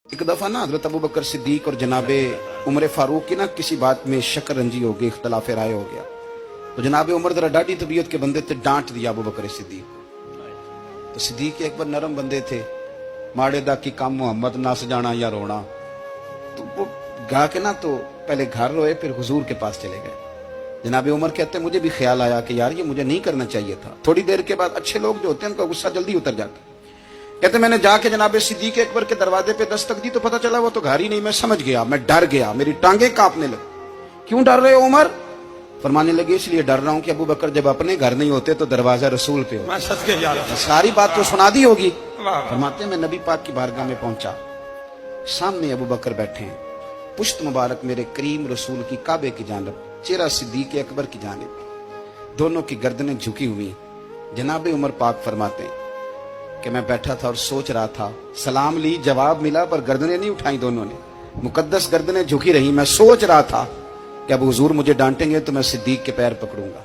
एक दफ़ा ना हज़रत अबू बकर सिद्दीक और जनाबे उमर फारूक की ना किसी बात में शकरंजी हो गई, इख्तलाफ राय हो गया। तो जनाबे उमर जरा डाढ़ी तबीयत के बंदे थे, डांट दिया अबू बकर सिद्दीक को। तो सिद्दीक एक बार नरम बंदे थे, माड़े दा की काम मोहम्मद नस जाना या रोना। तो वो गा के ना तो पहले घर रोए, फिर हुजूर के पास चले गए। जनाबे उमर कहते हैं मुझे भी ख्याल आया कि यार ये मुझे नहीं करना चाहिए था। थोड़ी देर के बाद अच्छे लोग जो होते हैं उनका गुस्सा जल्दी उतर जाता है। कहते मैंने जाके जनाबे सिद्दीक अकबर के दरवाजे पे दस्तक दी तो पता चला वो तो घर ही नहीं। मैं समझ गया, मैं डर गया, मेरी टांगे कांपने लगी। क्यों डर रहे हो उमर? फरमाने लगे इसलिए डर रहा हूं कि अबू बकर जब अपने घर नहीं होते तो दरवाजा रसूल पे हो। सारी बात तो सुना दी होगी। फरमाते मैं नबी पाक की बारगाह में पहुंचा, सामने अबू बकर बैठे हैं, पुश्त मुबारक मेरे करीम रसूल की काबे की जानब, चेहरा सिद्दीक अकबर की जानब, दोनों की गर्दनें झुकी हुई। जनाबे उमर पाक फरमाते हैं कि मैं बैठा था और सोच रहा था, सलाम ली, जवाब मिला, पर गर्दनें नहीं उठाई दोनों ने, मुकद्दस गर्दनें झुकी रही। मैं सोच रहा था कि अब हुजूर मुझे डांटेंगे तो मैं सिद्दीक के पैर पकड़ूंगा,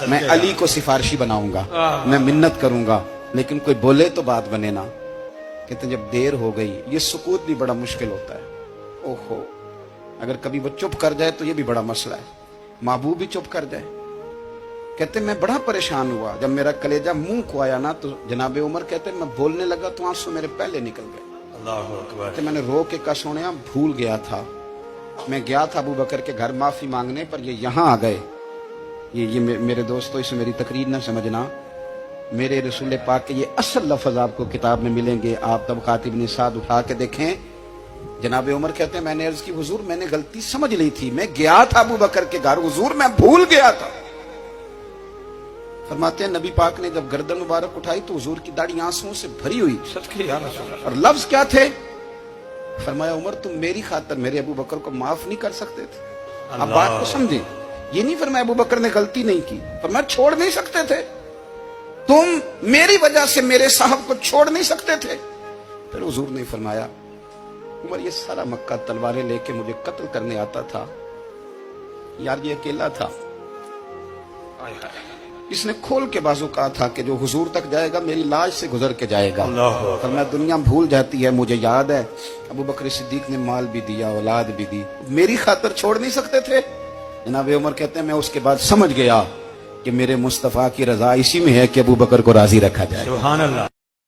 मैं अली को सिफारिशी बनाऊंगा, मैं मिन्नत करूंगा, लेकिन कोई बोले तो बात बने ना। कहते जब देर हो गई, ये सुकूत भी बड़ा मुश्किल होता है। ओहो, अगर कभी वो चुप कर जाए तो ये भी बड़ा मसला है, महबूब भी चुप कर जाए। कहते मैं बड़ा परेशान हुआ, जब मेरा कलेजा मुंह को आया ना तो जनाबे उमर कहते मैं बोलने लगा तो आंसू मेरे पहले निकल गए। अल्लाहू अकबर। कहते मैंने रो के कहा सोनिया भूल गया था, मैं गया था अबू बकर के घर माफी मांगने, पर ये यहाँ आ गए। ये मेरे दोस्तों इसे मेरी तकरीर ना समझना, मेरे रसूल पाक के ये असल लफ्ज आपको किताब में मिलेंगे। आप तबक़ात इब्न साद उठा के देखें। जनाबे उमर कहते हैं मैंने अर्ज की हुजूर मैंने गलती समझ ली थी, मैं गया था अबू बकर के घर, हुजूर मैं भूल गया था। फरमाते हैं नबी पाक ने जब गर्दन मुबारक उठाई तो हुजूर की दाढ़ी आंसुओं से भरी हुई। और लफ्ज क्या थे? फरमाया उमर तुम मेरी खातिर मेरे अबू बकर को माफ नहीं कर सकते थे। अब बात को समझे, ये नहीं फरमाया अबू बकर ने गलती नहीं की, फरमाया छोड़ नहीं सकते थे, तुम मेरी वजह से मेरे साहब को छोड़ नहीं सकते थे। फिर हुजूर ने फरमाया उमर ये सारा मक्का तलवारें लेके मुझे कत्ल करने आता था, यार ये अकेला था, इसने खोल के बाजू कहा था कि जो हुजूर तक जाएगा मेरी लाश से गुजर के जाएगा। पर मैं दुनिया भूल जाती है, मुझे याद है अबू बकर सिद्दीक ने माल भी दिया, औलाद भी दी, मेरी खातिर छोड़ नहीं सकते थे। जनाबे उमर कहते हैं मैं उसके बाद समझ गया कि मेरे मुस्तफा की रजा इसी में है कि अबू बकर को राजी रखा जाए। सुभान अल्लाह।